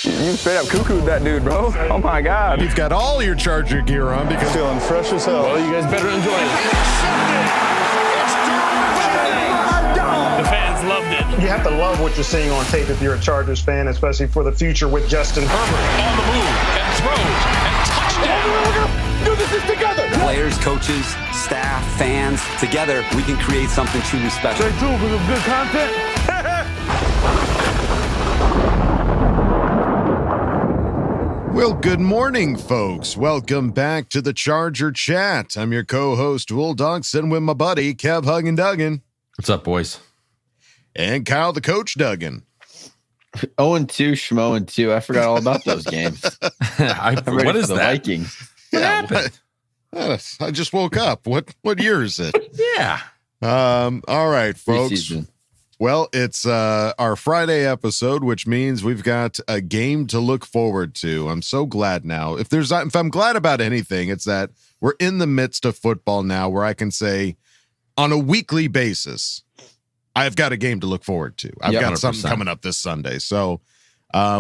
You straight up cuckooed that dude, bro. Oh my God. You've got all your Charger gear on because feeling fresh as hell. Well, you guys better enjoy it. The fans loved it. You have to love what you're seeing on tape if you're a Chargers fan, especially for the future with Justin Herbert. On the move and throws and touchdown. Do this together. Players, coaches, staff, fans, together we can create something truly special. Stay tuned for some good content. Well, good morning, folks. Welcome back to the Charger Chat. I'm your co-host, Will Dogson, with my buddy, Kev Huggin Duggan. What's up, boys? And Kyle, the coach, Duggan. 0-2, Schmo and 2. I forgot all about those games. What is the that? Vikings. What happened? I just woke up. What year is it? Yeah. All right, folks. Preseason. Well, it's our Friday episode, which means we've got a game to look forward to. I'm so glad now. If I'm glad about anything, it's that we're in the midst of football now, where I can say on a weekly basis, I've got a game to look forward to. I've got 100%. something coming up this Sunday. So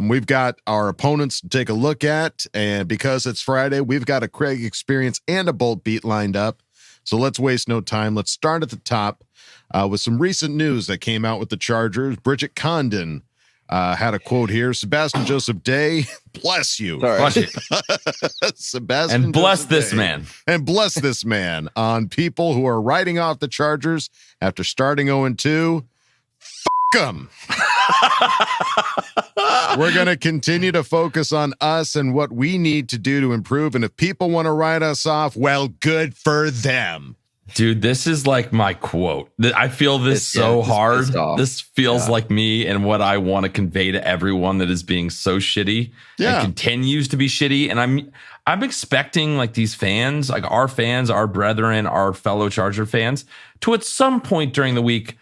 we've got our opponents to take a look at, and because it's Friday, we've got a Craig Experience and a Bolt Beat lined up. So let's waste no time. Let's start at the top with some recent news that came out with the Chargers. Bridget Condon had a quote here. Sebastian Joseph Day, bless you. Sorry. Bless you. Sebastian And bless Joseph this Day. man. And bless this man on people who are writing off the Chargers after starting 0-2. Fuck them. We're going to continue to focus on us and what we need to do to improve. And if people want to write us off, well, good for them. Dude, this is like my quote. I feel this so hard. This feels like me and what I want to convey to everyone that is being so shitty and continues to be shitty. And I'm expecting like these fans, like our fans, our brethren, our fellow Charger fans, to at some point during the week,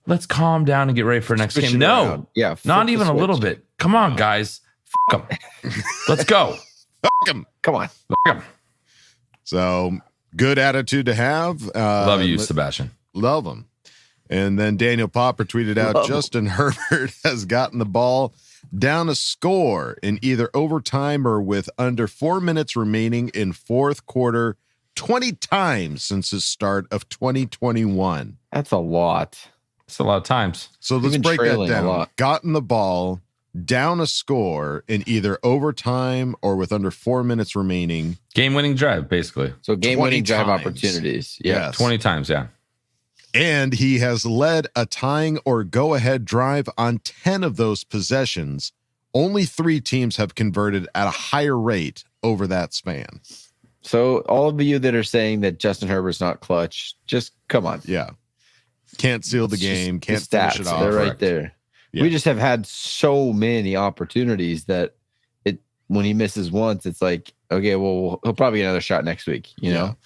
let's calm down and get ready for next game. No, Yeah, not even a little bit. Come on, guys. Fuck them. Let's go. Fuck them. Come on. Fuck 'em. So good attitude to have. Love you, Sebastian. Love them. And then Daniel Popper tweeted out, Justin Herbert has gotten the ball down a score in either overtime or with under 4 minutes remaining in fourth quarter 20 times since his start of 2021. That's a lot. It's a lot of times. So let's Even break that trailing a down. lot. Gotten the ball down a score in either overtime or with under 4 minutes remaining. Game-winning drive, basically. So game-winning 20 drive times. opportunities. Yeah. Yes. 20 times, yeah. And he has led a tying or go-ahead drive on 10 of those possessions. Only 3 teams have converted at a higher rate over that span. So all of you that are saying that Justin Herbert's not clutch, just come on. Yeah. Can't seal the It's game. just Can't the finish it stats, off. they're right there. Yeah. We just have had so many opportunities that when he misses once, it's like, okay, well, he'll probably get another shot next week. You know,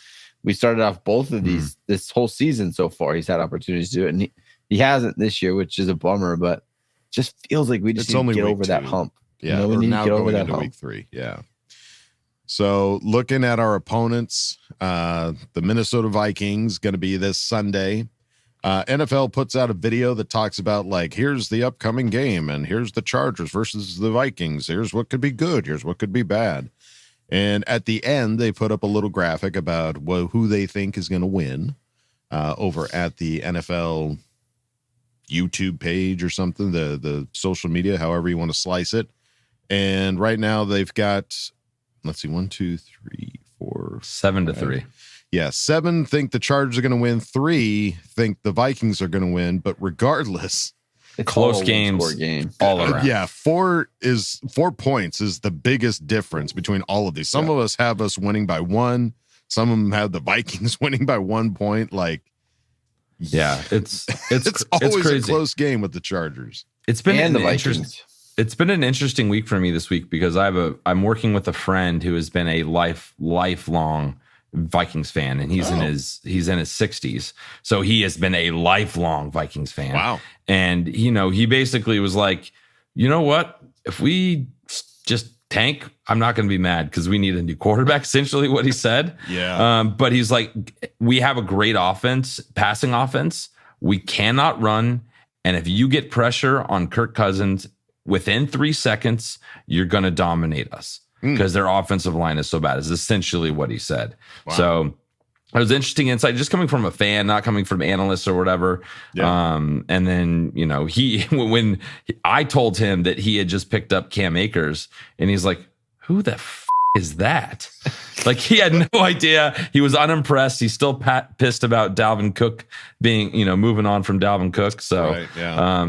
we started off both of these this whole season so far. He's had opportunities to do it, and he hasn't this year, which is a bummer. But it just feels like we just need to get over that hump. Yeah, You know, we we're need to now get over going that into hump. week 3. Yeah. So looking at our opponents, the Minnesota Vikings going to be this Sunday. NFL puts out a video that talks about like, here's the upcoming game and here's the Chargers versus the Vikings. Here's what could be good. Here's what could be bad. And at the end, they put up a little graphic about who they think is going to win over at the NFL YouTube page or something, the social media, however you want to slice it. And right now they've got, let's see, 1, 2, 3, 4, 7-3. Yeah, 7 think the Chargers are going to win. 3 think the Vikings are going to win. But regardless, It's Close all a games. one-score game. All around. yeah, 4 points is the biggest difference between all of these. Some of us have us winning by 1. Some of them have the Vikings winning by 1 point. Like, Yeah, it's always crazy. a close game with the Chargers. It's been And an the interesting. Vikings. It's been an interesting week for me this week because I'm working with a friend who has been a lifelong Vikings fan, and he's in his 60s. So he has been a lifelong Vikings fan. Wow. And he basically was like, you know what? If we just tank, I'm not going to be mad because we need a new quarterback, essentially what he said. Yeah. But he's like, we have a great offense, passing offense. We cannot run. And if you get pressure on Kirk Cousins, within 3 seconds, you're going to dominate us because their offensive line is so bad, is essentially what he said. Wow. So it was interesting insight, just coming from a fan, not coming from analysts or whatever. Yeah. And then, when I told him that he had just picked up Cam Akers, and he's like, who the is that? Like, he had no idea. He was unimpressed. He's still pissed about Dalvin Cook being, moving on from Dalvin Cook. So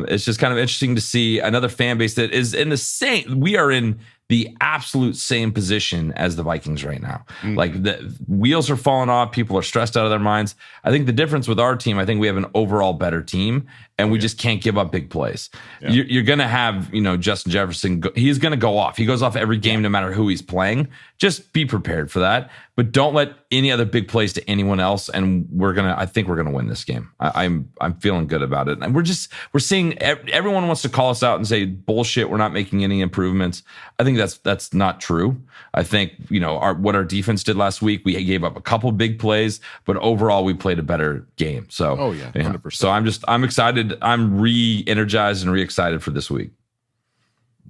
it's just kind of interesting to see another fan base that is in the same. We are in the absolute same position as the Vikings right now. Like, the wheels are falling off. People are stressed out of their minds. I think the difference with our team, I think we have an overall better team, and we just can't give up big plays. Yeah. You're going to have, Justin Jefferson. He's going to go off. He goes off every game, no matter who he's playing. Just be prepared for that, but don't let any other big plays to anyone else. And I think we're going to win this game. I'm feeling good about it. And we're seeing everyone wants to call us out and say, bullshit, we're not making any improvements. I think that's not true. I think, what our defense did last week, we gave up a couple big plays, but overall we played a better game. So, 100%. So I'm excited. I'm re-energized and re-excited for this week.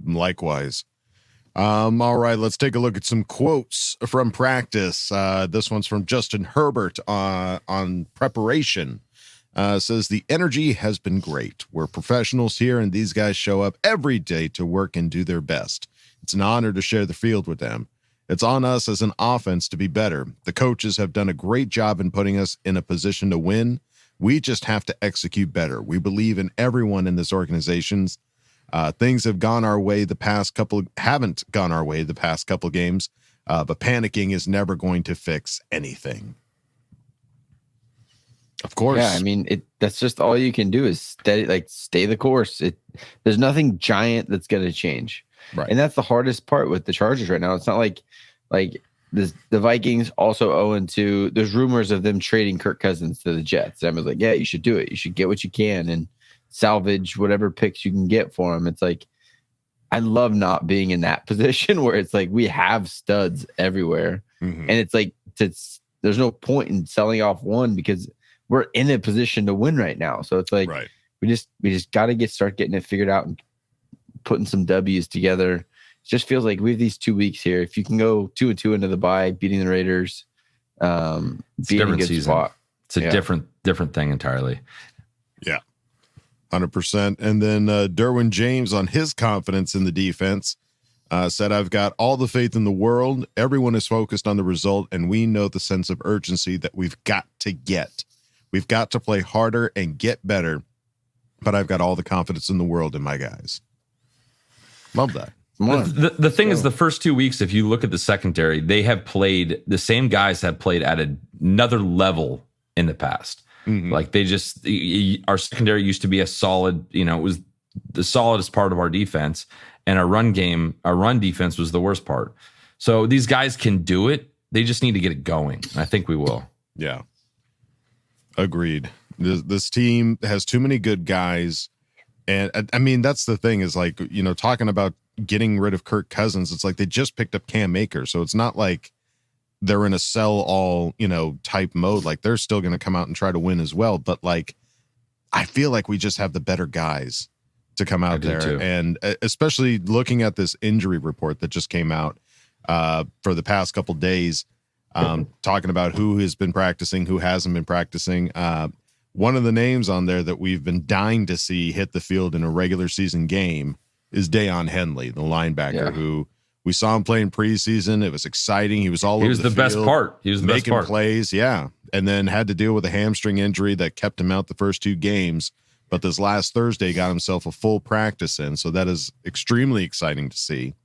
Likewise. All right, let's take a look at some quotes from practice. This one's from Justin Herbert on preparation. Says, the energy has been great. We're professionals here, and these guys show up every day to work and do their best. It's an honor to share the field with them. It's on us as an offense to be better. The coaches have done a great job in putting us in a position to win. We just have to execute better. We believe in everyone in this organization. Things haven't gone our way the past couple games, but panicking is never going to fix anything. Of course. Yeah, I mean, that's just all you can do is stay the course. There's nothing giant that's going to change. Right. And that's the hardest part with the Chargers right now. It's not like the Vikings also 0-2. There's rumors of them trading Kirk Cousins to the Jets. I was like, yeah, you should do it. You should get what you can and salvage whatever picks you can get for him. It's like, I love not being in that position where it's like we have studs everywhere. And it's like, there's no point in selling off one because we're in a position to win right now. So it's like, we just got to start getting it figured out and putting some W's together. It just feels like we have these 2 weeks here. If you can go 2-2 into the bye, beating the Raiders, being a good season. Spot. It's a different thing entirely. Yeah. 100%. And then Derwin James, on his confidence in the defense, said, I've got all the faith in the world. Everyone is focused on the result, and we know the sense of urgency that we've got to get. We've got to play harder and get better, but I've got all the confidence in the world in my guys. Love that. The thing is, the first 2 weeks, if you look at the secondary, the same guys have played at another level in the past. Like our secondary used to be a solid, it was the solidest part of our defense, and our run defense was the worst part. So these guys can do it. They just need to get it going. I think we will. Yeah. Agreed. This team has too many good guys. And I mean, that's the thing is like, talking about getting rid of Kirk Cousins, it's like they just picked up Cam Akers. So it's not like they're in a sell all, type mode. Like they're still going to come out and try to win as well. But like, I feel like we just have the better guys to come out there. Too. And especially looking at this injury report that just came out for the past couple days, talking about who has been practicing, who hasn't been practicing. One of the names on there that we've been dying to see hit the field in a regular season game is Deion Henley, the linebacker, who we saw him play in preseason. It was exciting. He was all over the field. He was the best part. He was making plays. Yeah. And then had to deal with a hamstring injury that kept him out the first 2 games. But this last Thursday got himself a full practice in. So that is extremely exciting to see.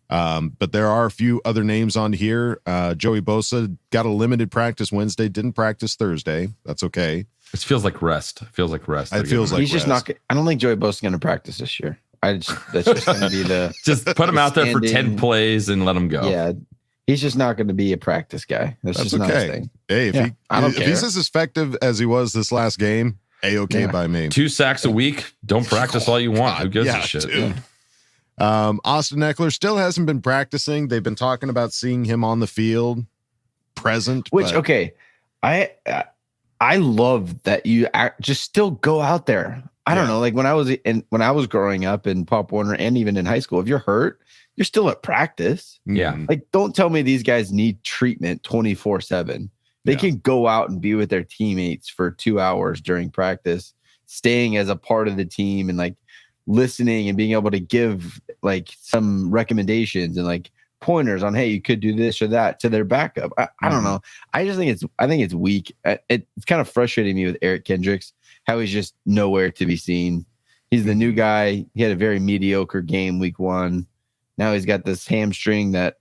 But there are a few other names on here. Joey Bosa got a limited practice Wednesday, didn't practice Thursday. That's okay. It feels like rest. It feels like rest. It feels like he's just not. I don't think Joey Bosa's going to practice this year. That's just going to be the. Just put him out there for 10 plays and let him go. Yeah, he's just not going to be a practice guy. That's just okay. Not his thing. Hey, if he's as effective as he was this last game, A-okay by me. 2 sacks a week. Don't practice all you want. Who gives a shit? Dude. Austin Eckler still hasn't been practicing. They've been talking about seeing him on the field, present. Okay, I love that you just still go out there. I don't know. Like when I was growing up in Pop Warner and even in high school, if you're hurt, you're still at practice. Yeah. Like, don't tell me these guys need treatment 24/7. They can go out and be with their teammates for 2 hours during practice, staying as a part of the team and like listening and being able to give like some recommendations and like pointers on, hey, you could do this or that to their backup. I don't know. I think it's weak. It's kind of frustrating me with Eric Kendricks, how he's just nowhere to be seen. He's the new guy. He had a very mediocre game week 1. Now he's got this hamstring that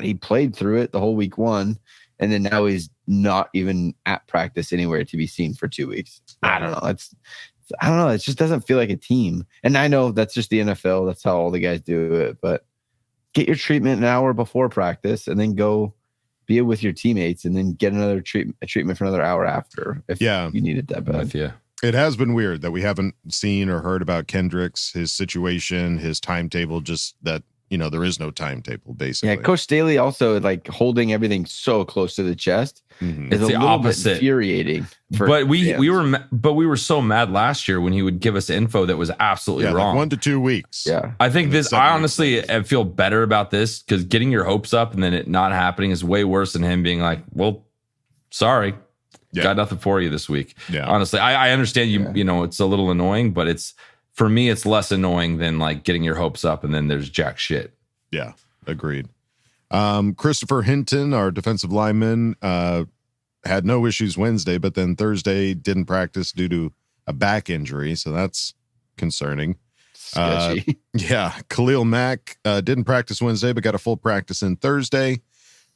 he played through it the whole week 1. And then now he's not even at practice anywhere to be seen for 2 weeks. I don't know. I don't know. It just doesn't feel like a team. And I know that's just the NFL. That's how all the guys do it. But get your treatment an hour before practice and then go be with your teammates and then get another treatment for another hour after if you need it that bad. Yeah. It has been weird that we haven't seen or heard about Kendricks, his situation, his timetable, just that, there is no timetable, basically. Yeah, Coach Staley also like holding everything so close to the chest is it's a the little opposite. bit infuriating. But we were so mad last year when he would give us info that was absolutely wrong. Like 1 to 2 weeks. Yeah, I think I honestly feel better about this because getting your hopes up and then it not happening is way worse than him being like, well, sorry. Yeah. Got nothing for you this week. Yeah. Honestly, I understand you it's a little annoying, but for me, it's less annoying than like getting your hopes up and then there's jack shit. Yeah, agreed. Christopher Hinton, our defensive lineman, had no issues Wednesday, but then Thursday didn't practice due to a back injury. So that's concerning. Sketchy. Khalil Mack didn't practice Wednesday, but got a full practice in Thursday.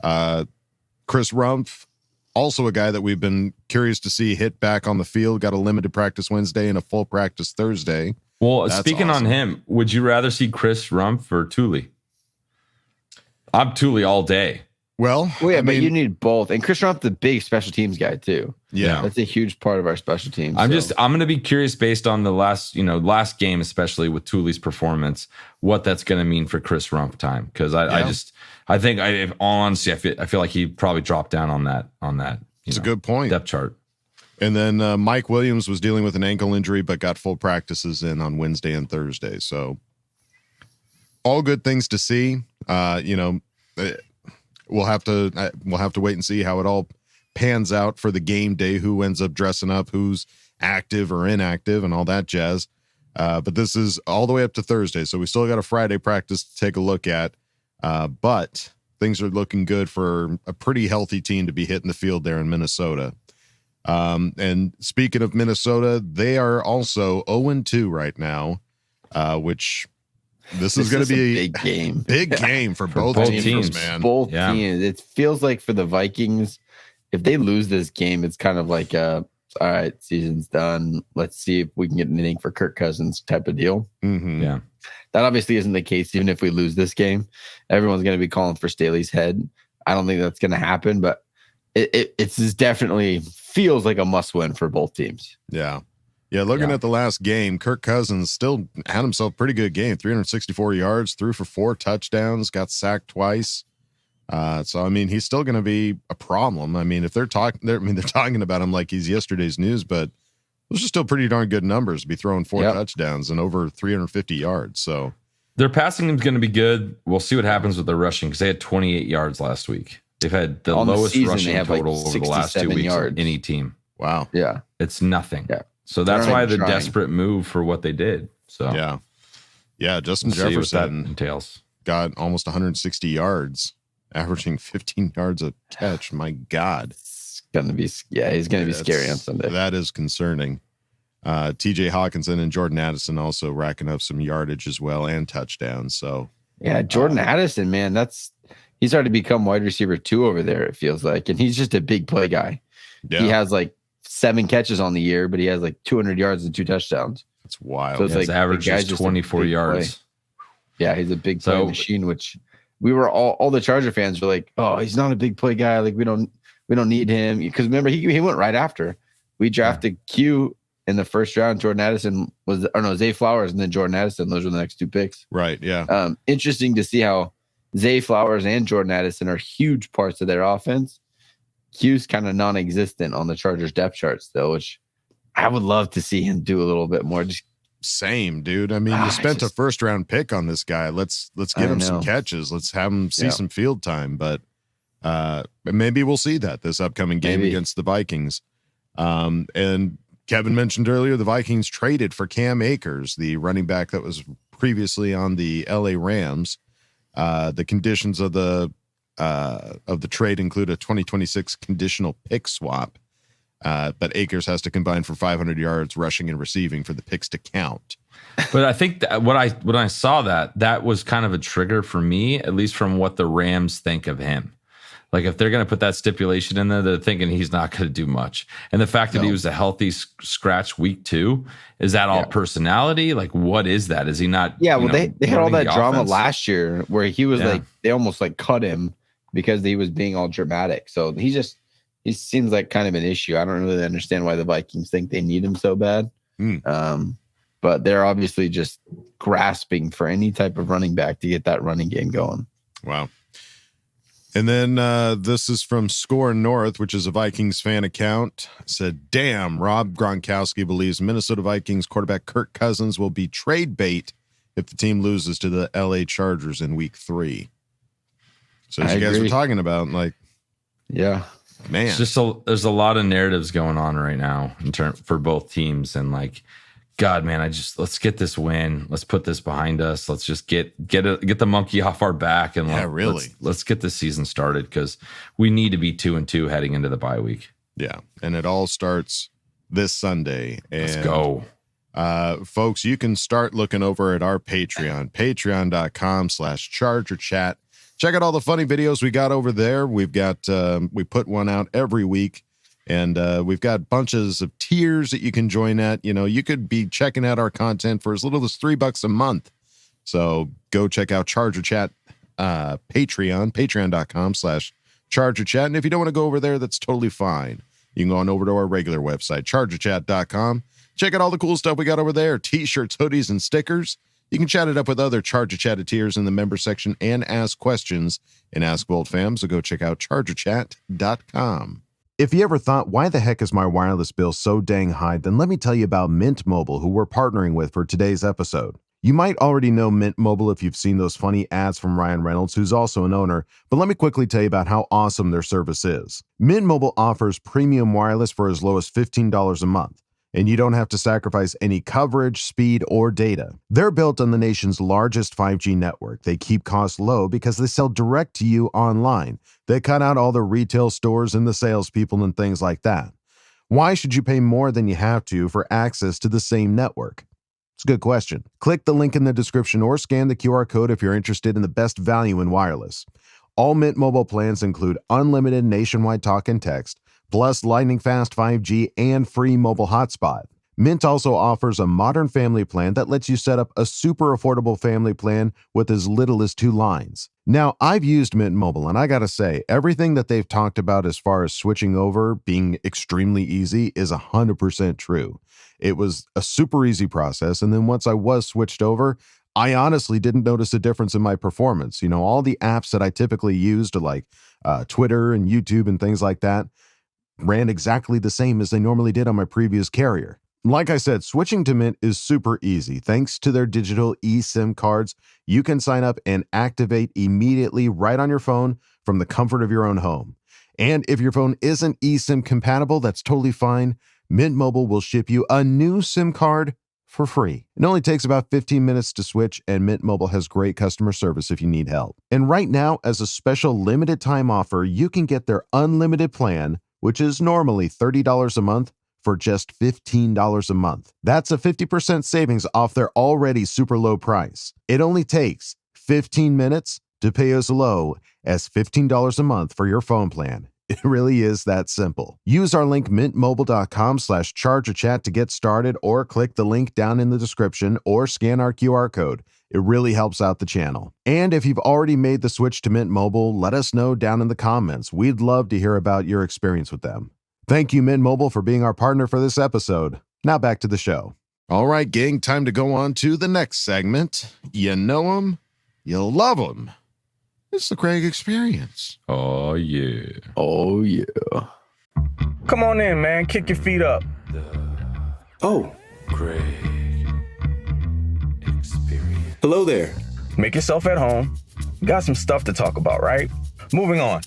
Chris Rumpf, also a guy that we've been curious to see hit back on the field, got a limited practice Wednesday and a full practice Thursday. Well, speaking on him, would you rather see Chris Rumpf or Thule? I'm Thule all day. But you need both. And Chris Rumpf, the big special teams guy too. Yeah. That's a huge part of our special teams. I'm going to be curious based on the last game, especially with Thule's performance, what that's going to mean for Chris Rumpf time. Cause I think honestly, I feel like he probably dropped down on that. It's a good point. Depth chart. And then Mike Williams was dealing with an ankle injury, but got full practices in on Wednesday and Thursday. So all good things to see. We'll have to wait and see how it all pans out for the game day, who ends up dressing up, who's active or inactive and all that jazz. But this is all the way up to Thursday. So we still got a Friday practice to take a look at. But things are looking good for a pretty healthy team to be hitting the field there in Minnesota. And speaking of Minnesota, they are also 0-2 right now, which this is going to be a big game. Big game for both teams, man. Both teams. It feels like for the Vikings, if they lose this game, it's kind of like all right, season's done. Let's see if we can get anything for Kirk Cousins type of deal. Mm-hmm. Yeah. That obviously isn't the case. Even if we lose this game, everyone's going to be calling for Staley's head. I don't think that's going to happen, but it's definitely feels like a must-win for both teams. Yeah. Yeah, looking at the last game, Kirk Cousins still had himself a pretty good game. 364 yards, threw for 4 touchdowns, got sacked twice. So I mean, he's still going to be a problem. I mean, if they're talking about him like he's yesterday's news, but those are still pretty darn good numbers to be throwing 4 touchdowns and over 350 yards. So their passing is going to be good. We'll see what happens with their rushing because they had 28 yards last week. They've had the lowest rushing total over the last 2 weeks of any team. Wow. Yeah. It's nothing. Yeah. So that's why the desperate move for what they did. So yeah. Justin Jefferson entails got almost 160 yards, averaging 15 yards a catch. My God, it's gonna be he's gonna be scary on Sunday. That is concerning. T.J. Hawkinson and Jordan Addison also racking up some yardage as well and touchdowns. So yeah, Jordan Addison, man, he's started to become wide receiver 2 over there. It feels like, and he's just a big play guy. Yeah. He has like 7 catches on the year, but he has like 200 yards and 2 touchdowns. That's wild. So it's his average is 24 yards. Yeah, he's a big play machine, which we were all the Charger fans were like, oh, he's not a big play guy. Like we don't need him. Because remember, he went right after. We drafted Q in the first round. Jordan Addison Zay Flowers and then Jordan Addison. Those were the next 2 picks. Right, yeah. Interesting to see how Zay Flowers and Jordan Addison are huge parts of their offense. Q's kind of non-existent on the Chargers depth charts, though, which I would love to see him do a little bit more. Just same, dude. I mean, you spent a first round pick on this guy. Let's get him some catches. Let's have him see some field time. But maybe we'll see that this upcoming game against the Vikings. And Kevin mentioned earlier, the Vikings traded for Cam Akers, the running back that was previously on the LA Rams. The conditions of the trade include a 2026 conditional pick swap. But Akers has to combine for 500 yards rushing and receiving for the picks to count. But I think that when I saw that was kind of a trigger for me, at least from what the Rams think of him. Like if they're going to put that stipulation in there, they're thinking he's not going to do much. And the fact that he was a healthy scratch week 2, is that all personality? Like what is that? Is he not? Yeah, well, they had all that drama last year where he was like, they almost like cut him because he was being all dramatic. So he seems like kind of an issue. I don't really understand why the Vikings think they need him so bad. But they're obviously just grasping for any type of running back to get that running game going. Wow. And then this is from Score North, which is a Vikings fan account. Said, damn, Rob Gronkowski believes Minnesota Vikings quarterback Kirk Cousins will be trade bait if the team loses to the LA Chargers in week 3. So as you guys were talking about, like, yeah. Man, it's just there's a lot of narratives going on right now for both teams, and like, God, man, let's get this win. Let's put this behind us. Let's just get the monkey off our back, and let's get this season started because we need to be 2-2 heading into the bye week. Yeah, and it all starts this Sunday. And, let's go, folks. You can start looking over at our Patreon, patreon.com/ChargerChat. Check out all the funny videos we got over there. We've got we put one out every week, and we've got bunches of tiers that you can join at. You know, you could be checking out our content for as little as $3 a month. So go check out Charger Chat patreon.com/ChargerChat. And if you don't want to go over there, that's totally fine. You can go on over to our regular website, chargerchat.com. Check out all the cool stuff we got over there, t-shirts, hoodies, and stickers. You can chat it up with other Charger Chatteteers in the member section and ask questions in Ask Bold Fam, so go check out chargerchat.com. If you ever thought, why the heck is my wireless bill so dang high, then let me tell you about Mint Mobile, who we're partnering with for today's episode. You might already know Mint Mobile if you've seen those funny ads from Ryan Reynolds, who's also an owner, but let me quickly tell you about how awesome their service is. Mint Mobile offers premium wireless for as low as $15 a month. And you don't have to sacrifice any coverage, speed, or data. They're built on the nation's largest 5G network. They keep costs low because they sell direct to you online. They cut out all the retail stores and the salespeople and things like that. Why should you pay more than you have to for access to the same network? It's a good question. Click the link in the description or scan the QR code if you're interested in the best value in wireless. All Mint Mobile plans include unlimited nationwide talk and text, plus lightning fast 5G and free mobile hotspot. Mint also offers a modern family plan that lets you set up a super affordable family plan with as little as 2 lines. Now, I've used Mint Mobile, and I gotta say, everything that they've talked about as far as switching over being extremely easy is 100% true. It was a super easy process, and then once I was switched over, I honestly didn't notice a difference in my performance. You know, all the apps that I typically used, like Twitter and YouTube and things like that, ran exactly the same as they normally did on my previous carrier. Like I said, switching to Mint is super easy. Thanks to their digital eSIM cards, you can sign up and activate immediately right on your phone from the comfort of your own home. And if your phone isn't eSIM compatible, that's totally fine. Mint Mobile will ship you a new SIM card for free. It only takes about 15 minutes to switch, and Mint Mobile has great customer service if you need help. And right now, as a special limited time offer, you can get their unlimited plan, which is normally $30 a month, for just $15 a month. That's a 50% savings off their already super low price. It only takes 15 minutes to pay as low as $15 a month for your phone plan. It really is that simple. Use our link mintmobile.com/chargerchat to get started, or click the link down in the description or scan our QR code. It really helps out the channel. And if you've already made the switch to Mint Mobile, let us know down in the comments. We'd love to hear about your experience with them. Thank you, Mint Mobile, for being our partner for this episode. Now back to the show. All right, gang, time to go on to the next segment. You know them, you'll love them. It's the Craig Experience. Oh, yeah. Oh, yeah. Come on in, man. Kick your feet up. Oh. Craig Experience. Hello there. Make yourself at home. Got some stuff to talk about, right? Moving on.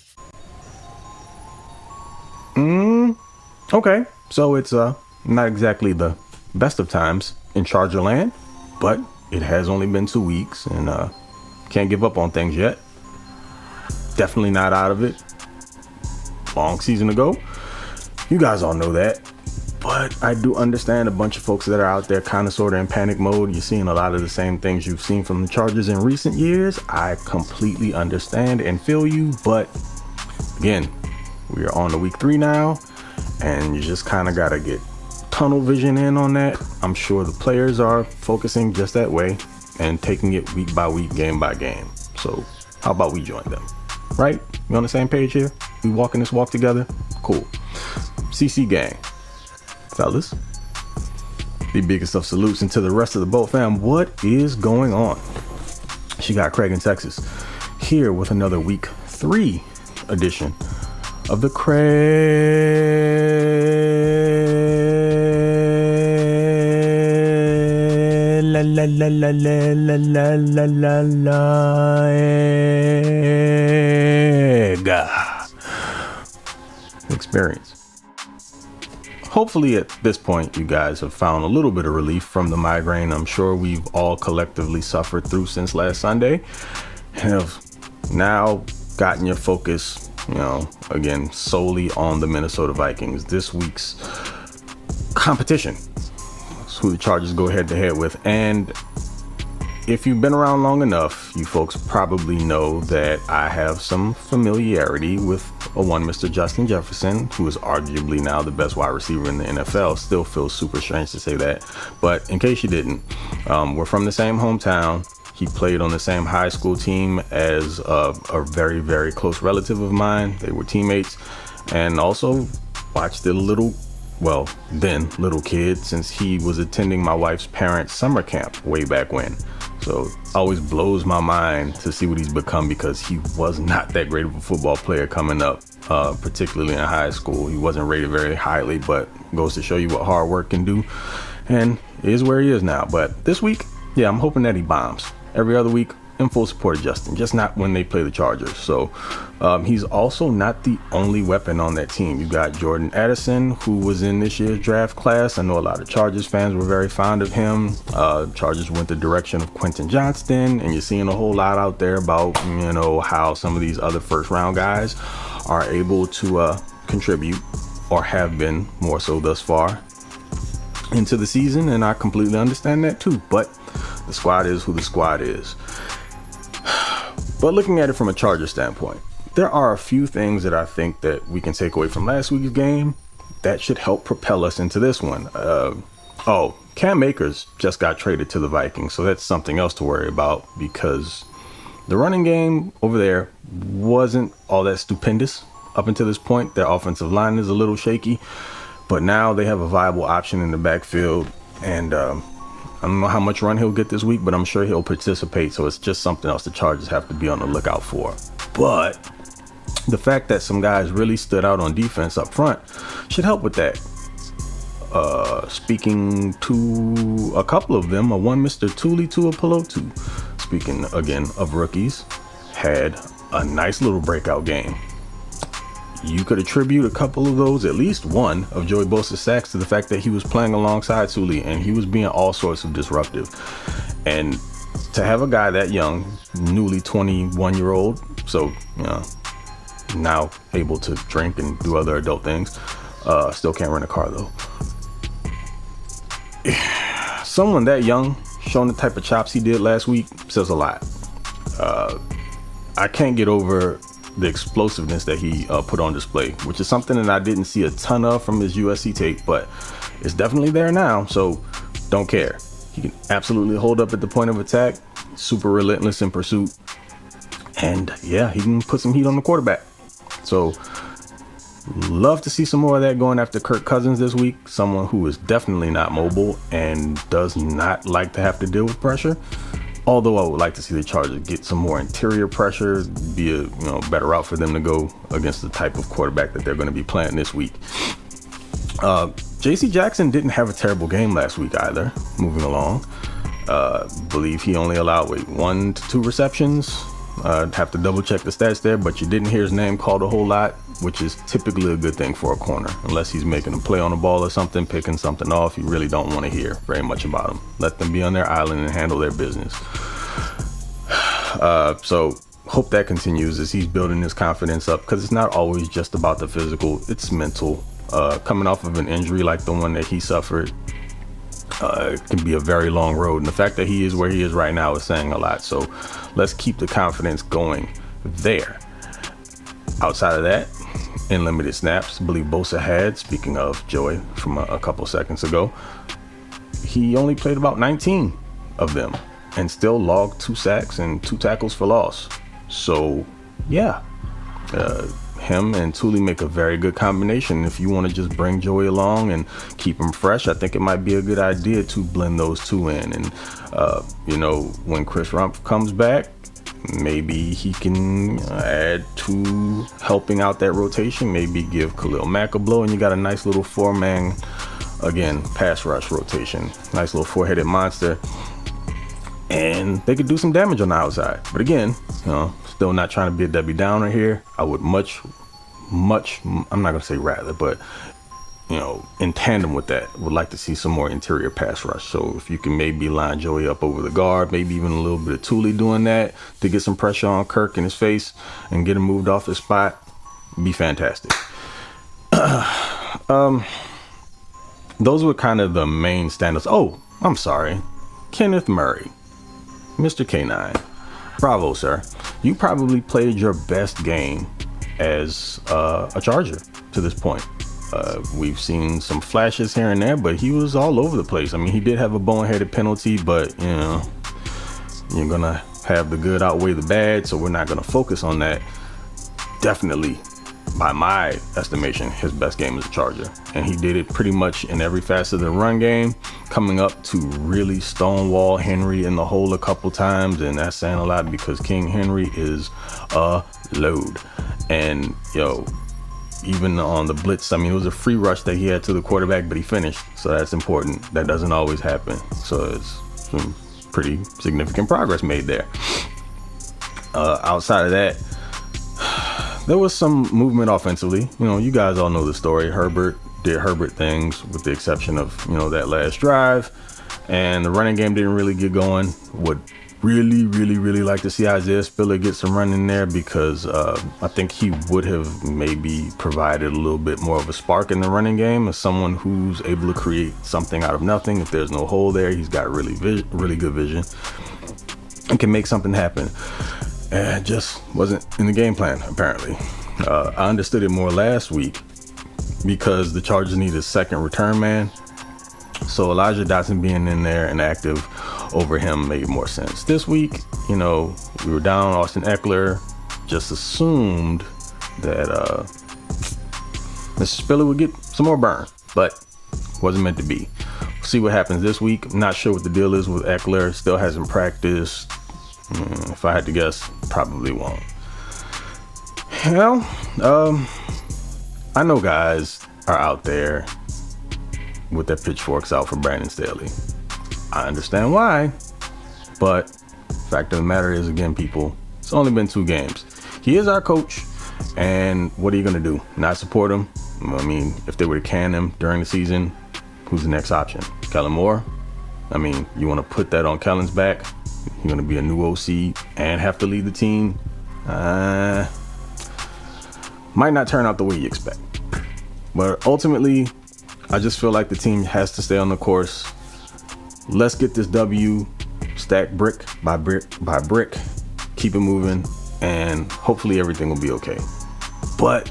Okay. So it's not exactly the best of times in Charger land, but it has only been 2 weeks and can't give up on things yet. Definitely not out of it. Long season to go. You guys all know that. But I do understand a bunch of folks that are out there kind of sort of in panic mode. You're seeing a lot of the same things you've seen from the Chargers in recent years. I completely understand and feel you. But again, we are on to week 3 now, and you just kind of got to get tunnel vision in on that. I'm sure the players are focusing just that way and taking it week by week, game by game. So how about we join them? Right? We on the same page here? We walking this walk together? Cool. CC gang. Fellas, the biggest of salutes, and to the rest of the boat fam, what is going on? She got Craig in Texas here with another week 3 edition of the Craig Experience. Hopefully at this point you guys have found a little bit of relief from the migraine I'm sure we've all collectively suffered through since last Sunday, and have now gotten your focus, again, solely on the Minnesota Vikings. This week's competition is who the Chargers go head to head with. And if you've been around long enough, you folks probably know that I have some familiarity with a one Mr. Justin Jefferson, who is arguably now the best wide receiver in the NFL. Still feels super strange to say that, but in case you didn't, we're from the same hometown. He played on the same high school team as a very, very close relative of mine. They were teammates, and also watched the little kid since he was attending my wife's parents' summer camp way back when. So it always blows my mind to see what he's become, because he was not that great of a football player coming up, particularly in high school. He wasn't rated very highly, but goes to show you what hard work can do, and is where he is now. But this week, I'm hoping that he bombs. Every other week, in full support of Justin, just not when they play the Chargers. So he's also not the only weapon on that team. You got Jordan Addison, who was in this year's draft class. I know a lot of Chargers fans were very fond of him. Chargers went the direction of Quentin Johnston, and you're seeing a whole lot out there about, how some of these other first round guys are able to contribute, or have been more so thus far into the season. And I completely understand that too, but the squad is who the squad is. But looking at it from a Charger standpoint, there are a few things that I think that we can take away from last week's game that should help propel us into this one. Cam Akers just got traded to the Vikings, so that's something else to worry about, because the running game over there wasn't all that stupendous up until this point. Their offensive line is a little shaky, but now they have a viable option in the backfield, and I don't know how much run he'll get this week, but I'm sure he'll participate. So it's just something else the Chargers have to be on the lookout for. But the fact that some guys really stood out on defense up front should help with that. Speaking to a couple of them, one Mr. Tuli Tuipulotu, speaking again of rookies, had a nice little breakout game. You could attribute a couple of those, at least one of Joey Bosa's sacks, to the fact that he was playing alongside Tuli and he was being all sorts of disruptive. And to have a guy that young, newly 21-year-old, so now able to drink and do other adult things, still can't rent a car though. Someone that young showing the type of chops he did last week says a lot. I can't get over the explosiveness that he put on display, which is something that I didn't see a ton of from his USC tape, but it's definitely there now, so don't care. He can absolutely hold up at the point of attack, super relentless in pursuit, and he can put some heat on the quarterback. So love to see some more of that going after Kirk Cousins this week, someone who is definitely not mobile and does not like to have to deal with pressure. Although I would like to see the Chargers get some more interior pressure, be a better route for them to go against the type of quarterback that they're going to be playing this week. JC Jackson didn't have a terrible game last week either. Moving along, believe he only allowed 1 to 2 receptions. Have to double check the stats there, but you didn't hear his name called a whole lot, which is typically a good thing for a corner. Unless he's making a play on the ball or something, picking something off, you really don't want to hear very much about him. Let them be on their island and handle their business. So hope that continues as he's building his confidence up, because it's not always just about the physical, it's mental. Coming off of an injury like the one that he suffered, it can be a very long road, and the fact that he is where he is right now is saying a lot. So let's keep the confidence going there. Outside of that, in limited snaps, I believe Bosa had, speaking of Joey from a couple seconds ago, he only played about 19 of them and still logged 2 sacks and 2 tackles for loss. So yeah, him and Thule make a very good combination. If you want to just bring Joey along and keep him fresh, I think it might be a good idea to blend those two in. And when Chris Rumpf comes back, maybe he can add to helping out that rotation. Maybe give Khalil Mack a blow, and you got a nice little 4-man, again, pass rush rotation. Nice little 4-headed monster. And they could do some damage on the outside. But again, still not trying to be a Debbie Downer here. I would much, I'm not going to say rather, but, in tandem with that, would like to see some more interior pass rush. So if you can maybe line Joey up over the guard, maybe even a little bit of Thule doing that to get some pressure on Kirk in his face and get him moved off his spot, be fantastic. Those were kind of the main standouts. Oh, I'm sorry. Kenneth Murray. Mr. K9, bravo, sir. You probably played your best game as a Charger to this point. We've seen some flashes here and there, but he was all over the place. I mean, he did have a boneheaded penalty, but, you're going to have the good outweigh the bad, so we're not going to focus on that. Definitely, by my estimation, his best game as a Charger. And he did it pretty much in every facet of the run game, coming up to really stonewall Henry in the hole a couple times. And that's saying a lot, because King Henry is a load. And, even on the blitz, I mean, it was a free rush that he had to the quarterback, but he finished. So that's important. That doesn't always happen. So it's some pretty significant progress made there. Outside of that, there was some movement offensively. You guys all know the story. Herbert did Herbert things, with the exception of, that last drive. And the running game didn't really get going. Would really, really, really like to see Isaiah Spiller get some run in there, because I think he would have maybe provided a little bit more of a spark in the running game, as someone who's able to create something out of nothing. If there's no hole there, he's got really good vision and can make something happen. And just wasn't in the game plan, apparently. I understood it more last week, because the Chargers need a second return man. So Elijah Dotson being in there and active over him made more sense. This week, we were down Austin Eckler. Just assumed that Mr. Spiller would get some more burn, but wasn't meant to be. We'll see what happens this week. I'm not sure what the deal is with Eckler. Still hasn't practiced. If I had to guess, probably won't. Well, I know guys are out there with their pitchforks out for Brandon Staley. I understand why, but fact of the matter is, again, people, it's only been 2 games. He is our coach, and what are you going to do? Not support him? I mean, if they were to can him during the season, who's the next option? Kellen Moore? I mean, you want to put that on Kellen's back? You're going to be a new OC and have to lead the team? Might not turn out the way you expect. But ultimately, I just feel like the team has to stay on the course. Let's get this W stacked brick by brick, keep it moving, and hopefully everything will be okay. But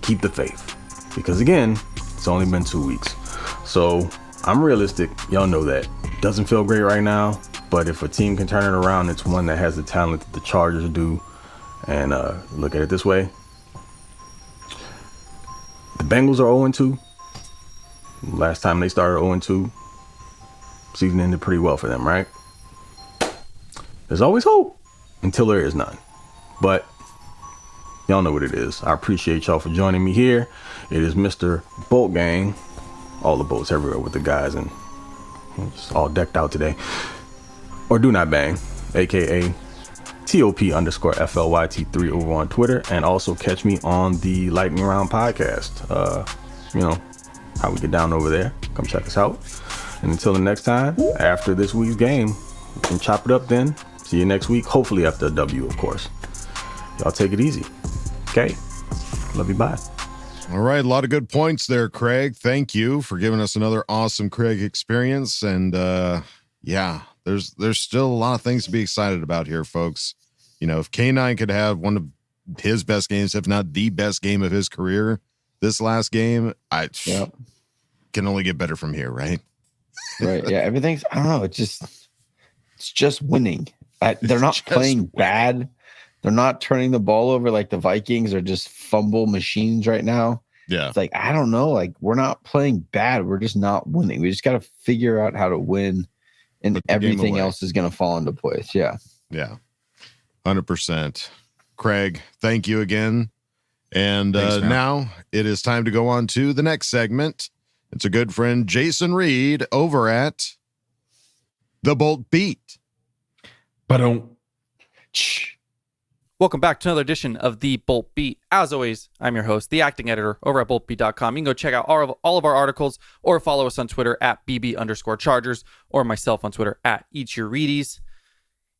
keep the faith, because again, it's only been 2 weeks. So I'm realistic. Y'all know that. Doesn't feel great right now, but if a team can turn it around, it's one that has the talent that the Chargers do. And look at it this way. The Bengals are 0-2. Last time they started 0-2, season ended pretty well for them, right? There's always hope until there is none. But y'all know what it is. I appreciate y'all for joining me here. It is Mr. Bolt Gang all the boats everywhere with the guys, and just all decked out today. Or Do Not Bang, aka TOP_FLYT3 over on Twitter, and also catch me on the Lightning Round podcast. How we get down over there. Come check us out. And until the next time, after this week's game, we can chop it up then. See you next week, hopefully after a W, of course. Y'all take it easy. Okay? Love you, bye. All right, a lot of good points there, Craig. Thank you for giving us another awesome Craig experience. And there's still a lot of things to be excited about here, folks. If K9 could have one of his best games, if not the best game of his career, this last game, can only get better from here, right? Right. Yeah. Everything's, I don't know. It's just winning. They're not playing bad. They're not turning the ball over like the Vikings are just fumble machines right now. Yeah. It's like, I don't know. Like, we're not playing bad. We're just not winning. We just got to figure out how to win, and everything else is going to fall into place. Yeah. Yeah. 100%. Craig, thank you again. And now it is time to go on to the next segment. It's a good friend, Jason Reed, over at The Bolt Beat. Welcome back to another edition of The Bolt Beat. As always, I'm your host, the acting editor over at boltbeat.com. You can go check out all of our articles or follow us on Twitter at BB_Chargers or myself on Twitter at EatYourReadies.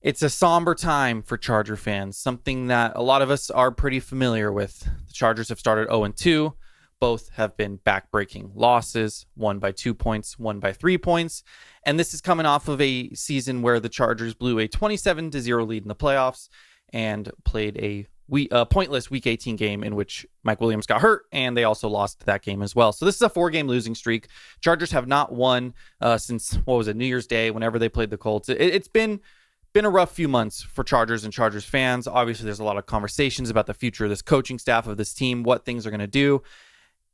It's a somber time for Charger fans, something that a lot of us are pretty familiar with. The Chargers have started 0-2. Both have been back-breaking losses, one by 2 points, one by 3 points. And this is coming off of a season where the Chargers blew a 27-0 lead in the playoffs and played a pointless Week 18 game in which Mike Williams got hurt, and they also lost that game as well. So this is a 4-game losing streak. Chargers have not won since, New Year's Day, whenever they played the Colts. It's been a rough few months for Chargers and Chargers fans. Obviously, there's a lot of conversations about the future of this coaching staff, of this team, what things are going to do.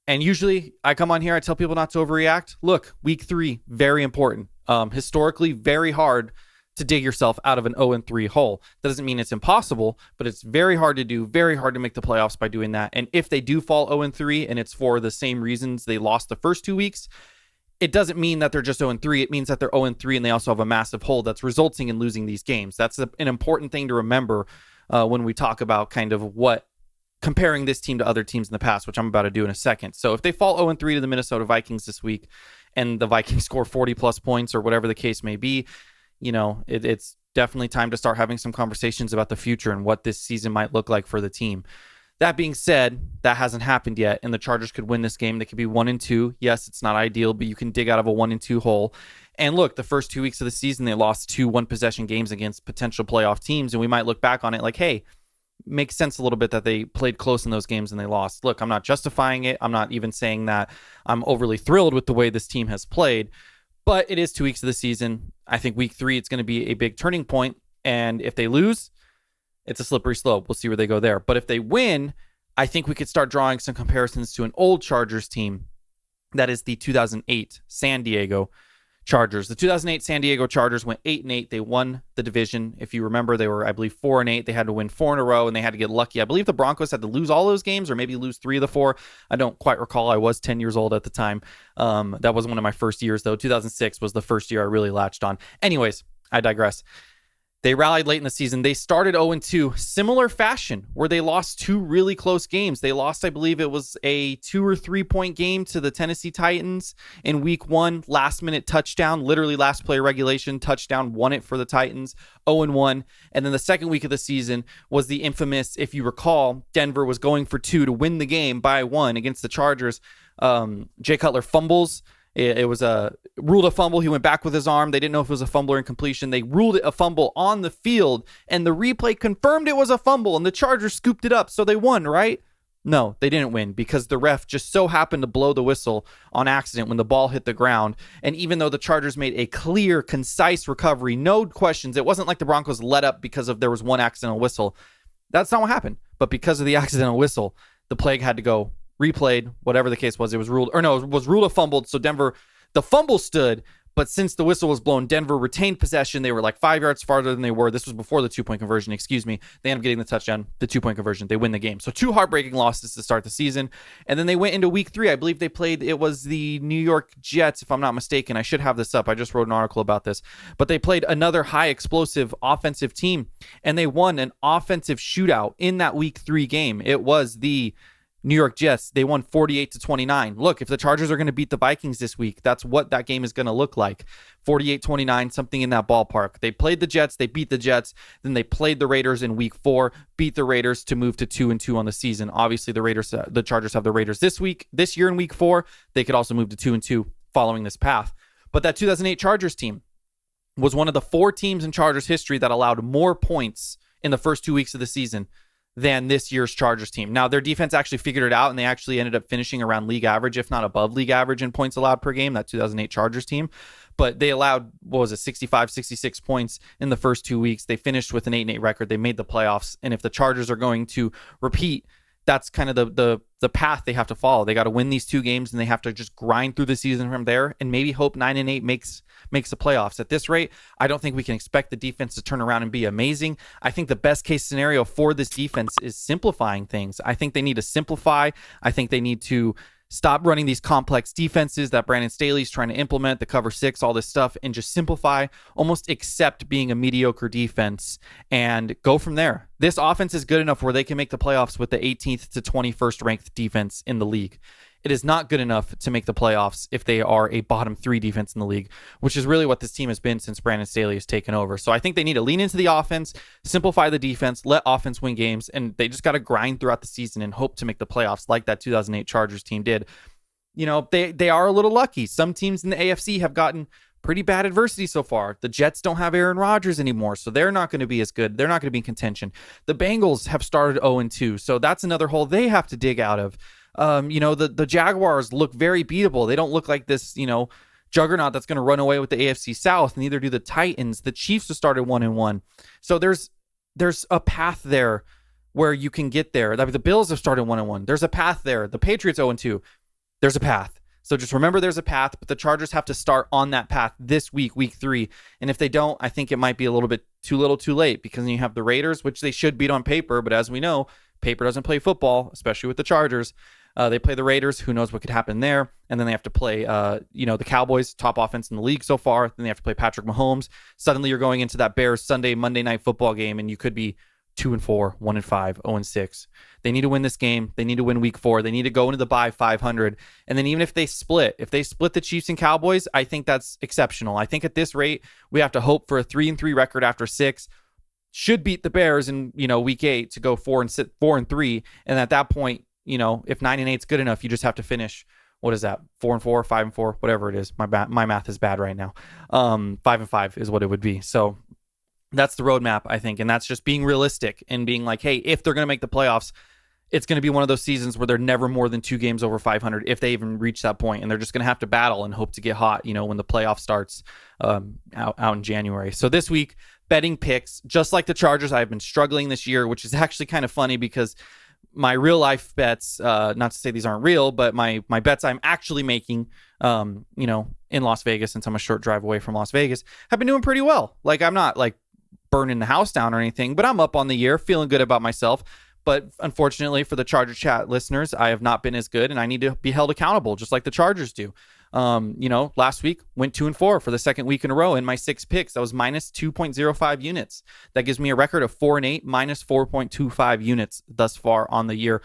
And usually I come on here, I tell people not to overreact. Look, Week 3, very important. Historically, very hard to dig yourself out of an 0-3 hole. That doesn't mean it's impossible, but it's very hard to do, very hard to make the playoffs by doing that. And if they do fall 0-3 and it's for the same reasons they lost the first 2 weeks, it doesn't mean that they're just 0-3. It means that they're 0-3 and they also have a massive hole that's resulting in losing these games. That's an important thing to remember when we talk about kind of comparing this team to other teams in the past, which I'm about to do in a second. So if they fall 0-3 to the Minnesota Vikings this week and the Vikings score 40+ points or whatever the case may be, it's definitely time to start having some conversations about the future and what this season might look like for the team. That being said, that hasn't happened yet, and the Chargers could win this game. They could be 1-2. Yes, it's not ideal, but you can dig out of a 1-2 hole. And look, the first 2 weeks of the season, they lost 2 one-possession games against potential playoff teams, and we might look back on it like, hey, makes sense a little bit that they played close in those games and they lost. Look, I'm not justifying it. I'm not even saying that I'm overly thrilled with the way this team has played, but it is 2 weeks of the season. I think Week 3, it's going to be a big turning point, and if they lose, it's a slippery slope. We'll see where they go there. But if they win, I think we could start drawing some comparisons to an old Chargers team. That is the 2008 San Diego Chargers. The 2008 San Diego Chargers went 8-8. They won the division. If you remember, they were, I believe, 4-8. They had to win 4 in a row, and they had to get lucky. I believe the Broncos had to lose all those games or maybe lose 3 of the 4. I don't quite recall. I was 10 years old at the time. That was one of my first years, though. 2006 was the first year I really latched on. Anyways, I digress. They rallied late in the season. They started 0-2, similar fashion, where they lost 2 really close games. They lost, I believe it was a 2 or 3 point game to the Tennessee Titans in Week 1, last minute touchdown, literally last play regulation touchdown, won it for the Titans, 0-1. And then the second week of the season was the infamous, if you recall, Denver was going for 2 to win the game by 1 against the Chargers. Jay Cutler fumbles. It was ruled a fumble. He went back with his arm. They didn't know if it was a fumble or incompletion. They ruled it a fumble on the field, and the replay confirmed it was a fumble, and the Chargers scooped it up, so they won, right? No, they didn't win because the ref just so happened to blow the whistle on accident when the ball hit the ground. And even though the Chargers made a clear, concise recovery, no questions, it wasn't like the Broncos let up because there was one accidental whistle. That's not what happened. But because of the accidental whistle, the play had to go replayed, whatever the case was. It was ruled a fumbled. So Denver, the fumble stood, But since the whistle was blown, Denver retained possession. They were like 5 yards farther than they were. This was before the 2-point conversion, excuse me. They ended up getting the touchdown, the 2-point conversion. They win the game. So 2 heartbreaking losses to start the season. And then they went into week 3. I believe they played, it was the New York Jets, if I'm not mistaken. I should have this up. I just wrote an article about this. But they played another high explosive offensive team, and they won an offensive shootout in that week 3 game. It was the New York Jets. They won 48-29. Look, if the Chargers are going to beat the Vikings this week, that's what that game is going to look like. 48-29, something in that ballpark. They played the Jets, they beat the Jets, then they played the Raiders in week 4, beat the Raiders to move to 2-2 on the season. Obviously, the Chargers have the Raiders this year in week 4. They could also move to 2-2 following this path. But that 2008 Chargers team was one of the 4 teams in Chargers history that allowed more points in the first 2 weeks of the season than this year's Chargers team. Now, their defense actually figured it out, and they actually ended up finishing around league average, if not above league average in points allowed per game, that 2008 Chargers team. But they allowed, 65, 66 points in the first 2 weeks. They finished with an 8-8 record. They made the playoffs. And if the Chargers are going to repeat, that's kind of the path they have to follow. They got to win these 2 games, and they have to just grind through the season from there and maybe hope 9-8 makes the playoffs. At this rate, I don't think we can expect the defense to turn around and be amazing. I think the best case scenario for this defense is simplifying things. I think they need to simplify. I think they need to stop running these complex defenses that Brandon Staley's trying to implement, the cover 6, all this stuff, and just simplify, almost accept being a mediocre defense and go from there. This offense is good enough where they can make the playoffs with the 18th to 21st ranked defense in the league. It is not good enough to make the playoffs if they are a bottom 3 defense in the league, which is really what this team has been since Brandon Staley has taken over. So I think they need to lean into the offense, simplify the defense, let offense win games, and they just got to grind throughout the season and hope to make the playoffs like that 2008 Chargers team did. You know, they are a little lucky. Some teams in the AFC have gotten pretty bad adversity so far. The Jets don't have Aaron Rodgers anymore, so they're not going to be as good. They're not going to be in contention. The Bengals have started 0-2, so that's another hole they have to dig out of. The Jaguars look very beatable. They don't look like this, juggernaut that's going to run away with the AFC South. Neither do the Titans. The Chiefs have started 1-1. So there's a path there where you can get there. I mean, the Bills have started 1-1. There's a path there. The Patriots 0-2. There's a path. So just remember there's a path, but the Chargers have to start on that path this week, week 3. And if they don't, I think it might be a little bit too little too late, because then you have the Raiders, which they should beat on paper. But as we know, paper doesn't play football, especially with the Chargers. They play the Raiders. Who knows what could happen there? And then they have to play, the Cowboys, top offense in the league so far. Then they have to play Patrick Mahomes. Suddenly you're going into that Bears Monday night football game, and you could be 2-4, 1-5, 0-6. They need to win this game. They need to win week 4. They need to go into the bye 500. And then even if they split the Chiefs and Cowboys, I think that's exceptional. I think at this rate, we have to hope for a 3-3 record after 6. Should beat the Bears in, week 8 to go 4-3. And at that point, if 9-8 is good enough, you just have to finish, what is that? 4-4, 5-4, whatever it is. My math is bad right now. 5-5 is what it would be. So that's the roadmap, I think. And that's just being realistic and being like, hey, if they're going to make the playoffs, it's going to be one of those seasons where they're never more than 2 games over 500 if they even reach that point. And they're just going to have to battle and hope to get hot, when the playoff starts out in January. So this week, betting picks, just like the Chargers, I've been struggling this year, which is actually kind of funny because my real life bets, not to say these aren't real, but my bets I'm actually making, in Las Vegas, since I'm a short drive away from Las Vegas, have been doing pretty well. Like, I'm not like burning the house down or anything, but I'm up on the year, feeling good about myself. But unfortunately for the Charger Chat listeners, I have not been as good, and I need to be held accountable just like the Chargers do. Last week went 2-4 for the second week in a row in my 6 picks. That was minus 2.05 units. That gives me a record of 4-8, minus 4.25 units thus far on the year.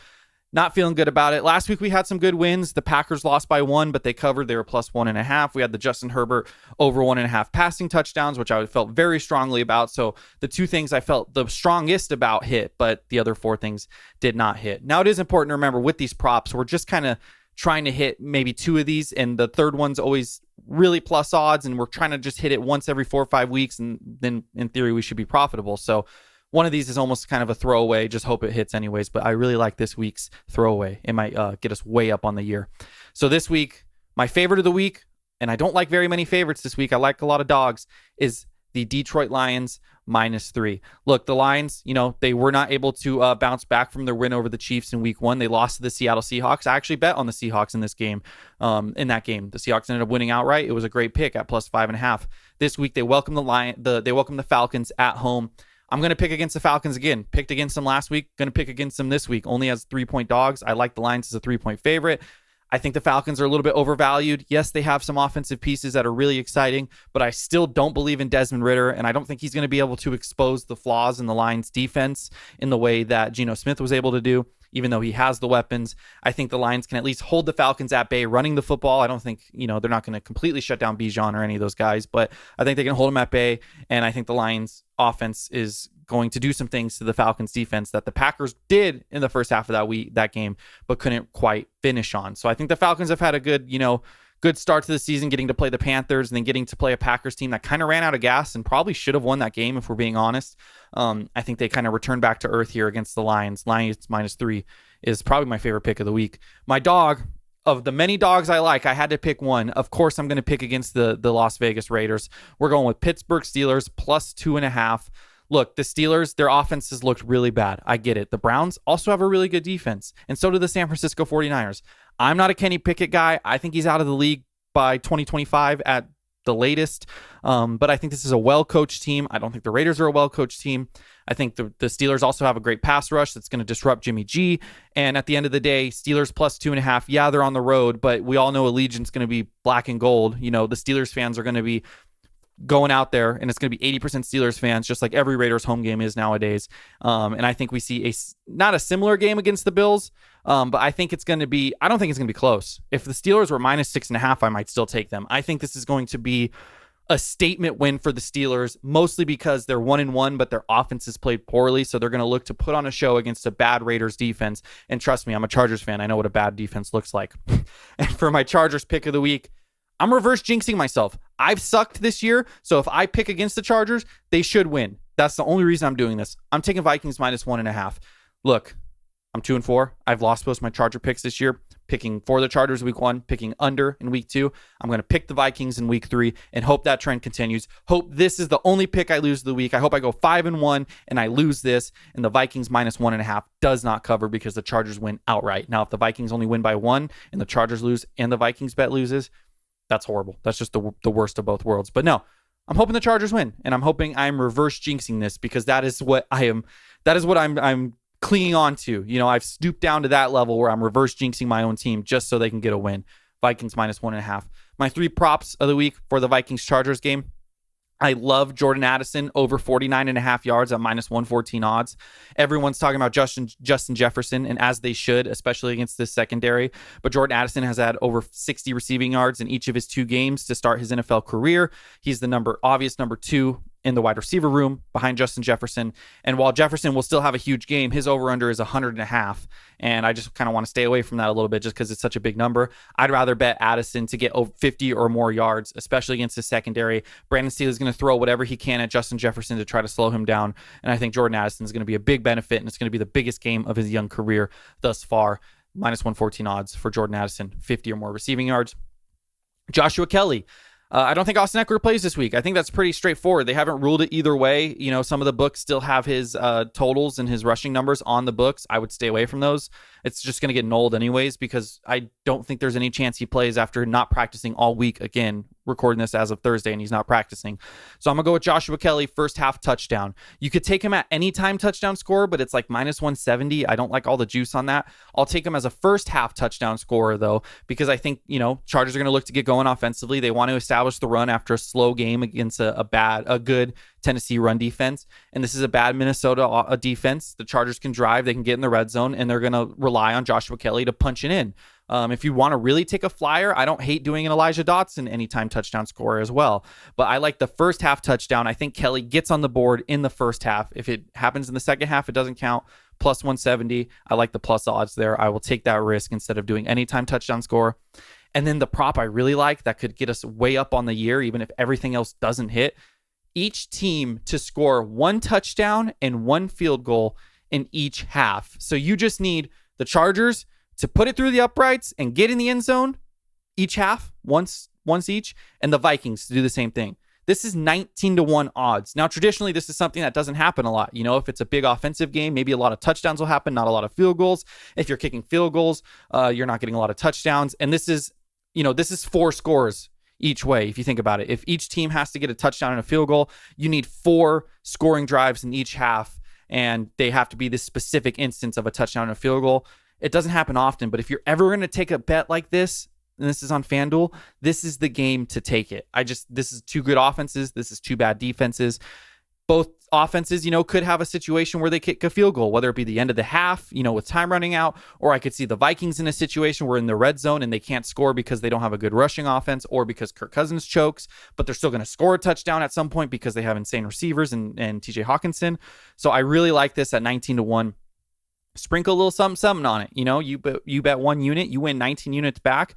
Not feeling good about it. Last week we had some good wins. The Packers lost by 1, but they covered. They were plus 1.5. We had the Justin Herbert over 1.5 passing touchdowns, which I felt very strongly about. So the 2 things I felt the strongest about hit, but the other 4 things did not hit. Now it is important to remember with these props, we're just kind of trying to hit maybe 2 of these, and the third one's always really plus odds, and we're trying to just hit it once every 4 or 5 weeks, and then in theory we should be profitable. So one of these is almost kind of a throwaway, just hope it hits anyways, but I really like this week's throwaway. It might get us way up on the year. So this week, my favorite of the week, and I don't like very many favorites this week, I like a lot of dogs, is the Detroit Lions -3. Look, the Lions, they were not able to bounce back from their win over the Chiefs in week 1. They lost to the Seattle Seahawks. I actually bet on the Seahawks in this game. In that game, the Seahawks ended up winning outright. It was a great pick at +5.5. This week, they welcome the Falcons at home. I'm going to pick against the Falcons again. Picked against them last week. Going to pick against them this week. Only as 3-point dogs. I like the Lions as a 3-point favorite. I think the Falcons are a little bit overvalued. Yes, they have some offensive pieces that are really exciting, but I still don't believe in Desmond Ridder, and I don't think he's going to be able to expose the flaws in the Lions' defense in the way that Geno Smith was able to do, even though he has the weapons. I think the Lions can at least hold the Falcons at bay running the football. I don't think, they're not going to completely shut down Bijan or any of those guys, but I think they can hold them at bay, and I think the Lions' offense is going to do some things to the Falcons defense that the Packers did in the first half of that game, but couldn't quite finish on. So I think the Falcons have had a good start to the season, getting to play the Panthers and then getting to play a Packers team that kind of ran out of gas and probably should have won that game if we're being honest. I think they kind of returned back to earth here against the Lions. Lions -3 is probably my favorite pick of the week. My dog, of the many dogs I like, I had to pick one. Of course, I'm going to pick against the Las Vegas Raiders. We're going with Pittsburgh Steelers +2.5. Look, the Steelers, their offenses looked really bad. I get it. The Browns also have a really good defense, and so do the San Francisco 49ers. I'm not a Kenny Pickett guy. I think he's out of the league by 2025 at the latest, but I think this is a well-coached team. I don't think the Raiders are a well-coached team. I think the Steelers also have a great pass rush that's going to disrupt Jimmy G, and at the end of the day, Steelers +2.5. Yeah, they're on the road, but we all know Allegiant's going to be black and gold. The Steelers fans are going to be going out there, and it's going to be 80% Steelers fans, just like every Raiders home game is nowadays. And I think we see not a similar game against the Bills, but I think it's going to be, I don't think it's going to be close. If the Steelers were -6.5, I might still take them. I think this is going to be a statement win for the Steelers, mostly because they're 1-1, but their offense has played poorly. So they're going to look to put on a show against a bad Raiders defense. And trust me, I'm a Chargers fan. I know what a bad defense looks like. And for my Chargers pick of the week, I'm reverse jinxing myself. I've sucked this year, so if I pick against the Chargers, they should win. That's the only reason I'm doing this. I'm taking Vikings -1.5. Look, I'm 2-4. I've lost most of my Charger picks this year. Picking for the Chargers week 1, picking under in week 2. I'm going to pick the Vikings in week 3 and hope that trend continues. Hope this is the only pick I lose of the week. I hope I go 5-1 and I lose this, and the Vikings -1.5 does not cover because the Chargers win outright. Now, if the Vikings only win by 1 and the Chargers lose and the Vikings bet loses, that's horrible. That's just the worst of both worlds. But no, I'm hoping the Chargers win, and I'm hoping I'm reverse jinxing this because that is what I am. That is what I'm clinging on to. I've stooped down to that level where I'm reverse jinxing my own team just so they can get a win. Vikings -1.5. My 3 props of the week for the Vikings Chargers game. I love Jordan Addison over 49.5 yards at -114 odds. Everyone's talking about Justin Jefferson, and as they should, especially against this secondary. But Jordan Addison has had over 60 receiving yards in each of his 2 games to start his NFL career. He's the obvious number 2 in the wide receiver room behind Justin Jefferson. And while Jefferson will still have a huge game, his over-under is 100.5. And I just kind of want to stay away from that a little bit just because it's such a big number. I'd rather bet Addison to get 50 or more yards, especially against the secondary. Brandon Staley is going to throw whatever he can at Justin Jefferson to try to slow him down. And I think Jordan Addison is going to be a big benefit, and it's going to be the biggest game of his young career thus far. -114 odds for Jordan Addison, 50 or more receiving yards. Joshua Kelly. I don't think Austin Eckler plays this week. I think that's pretty straightforward. They haven't ruled it either way. Some of the books still have his totals and his rushing numbers on the books. I would stay away from those. It's just going to get nulled anyways because I don't think there's any chance he plays after not practicing all week. Again, recording this as of Thursday, and he's not practicing. So I'm going to go with Joshua Kelly, first half touchdown. You could take him at any time touchdown score, but it's like -170. I don't like all the juice on that. I'll take him as a first half touchdown scorer, though, because I think, Chargers are going to look to get going offensively. They want to establish the run after a slow game against a good Tennessee run defense. And this is a bad Minnesota defense. The Chargers can drive, they can get in the red zone, and they're going to rely on Joshua Kelly to punch it in. If you want to really take a flyer, I don't hate doing an Elijah Dotson anytime touchdown scorer as well. But I like the first half touchdown. I think Kelly gets on the board in the first half. If it happens in the second half, it doesn't count. +170. I like the plus odds there. I will take that risk instead of doing anytime touchdown score. And then the prop I really like that could get us way up on the year, even if everything else doesn't hit. Each team to score 1 touchdown and 1 field goal in each half. So you just need the Chargers to put it through the uprights and get in the end zone each half, once each, and the Vikings to do the same thing. This is 19-1 odds. Now, traditionally, this is something that doesn't happen a lot. If it's a big offensive game, maybe a lot of touchdowns will happen, not a lot of field goals. If you're kicking field goals, you're not getting a lot of touchdowns. And this is 4 scores each way. If you think about it, if each team has to get a touchdown and a field goal, you need 4 scoring drives in each half, and they have to be this specific instance of a touchdown and a field goal. It doesn't happen often, but if you're ever going to take a bet like this, and this is on FanDuel, this is the game to take it. This is 2 good offenses. This is 2 bad defenses. Both offenses, could have a situation where they kick a field goal, whether it be the end of the half, with time running out, or I could see the Vikings in a situation where in the red zone and they can't score because they don't have a good rushing offense or because Kirk Cousins chokes, but they're still going to score a touchdown at some point because they have insane receivers and TJ Hawkinson. So I really like this at 19-1. Sprinkle a little something on it. You bet 1 unit, you win 19 units back.